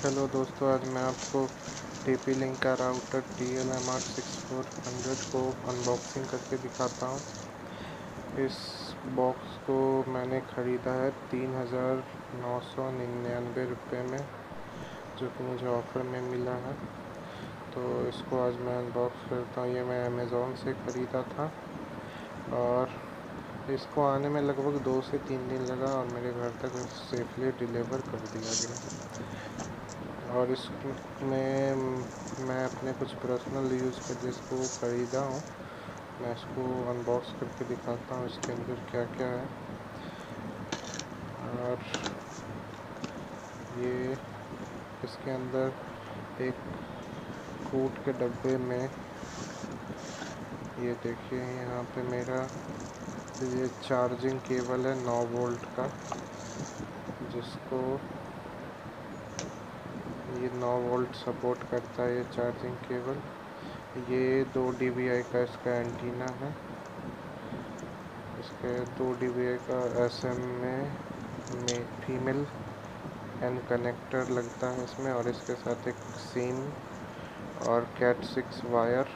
Hello दोस्तों, आज मैं आपको टीपी लिंक का राउटर TL-MR6400 को अनबॉक्सिंग करके दिखाता हूँ। इस बॉक्स को मैंने ख़रीदा है 3999 रुपये में, जो कि मुझे ऑफ़र में मिला है। तो इसको आज मैं अनबॉक्स करता हूँ। ये मैं अमेज़ॉन से ख़रीदा था और इसको आने में लगभग 2 से 3 दिन लगा और मेरे घर तक सेफली डिलीवर कर दिया गया। और इसमें मैं अपने कुछ पर्सनल यूज़ के लिए इसको ख़रीदा हूँ। मैं इसको अनबॉक्स करके दिखाता हूँ इसके अंदर क्या क्या है। और ये इसके अंदर एक कूट के डब्बे में ये देखिए, यहाँ पे मेरा ये चार्जिंग केबल है 9 वोल्ट का, जिसको ये 9 वोल्ट सपोर्ट करता है ये चार्जिंग केबल। ये 2 dBi का इसका एंटीना है। इसके 2 dBi का SM में फीमेल एन कनेक्टर लगता है इसमें, और इसके साथ एक सिम और कैट 6 वायर,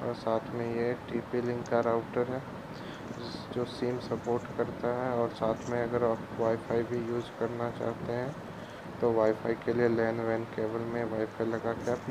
और साथ में ये टीपी लिंक का राउटर है जो सिम सपोर्ट करता है। और साथ में अगर आप वाईफाई भी यूज़ करना चाहते हैं तो वाईफाई के लिए लैन वैन केबल में वाईफाई लगा के आप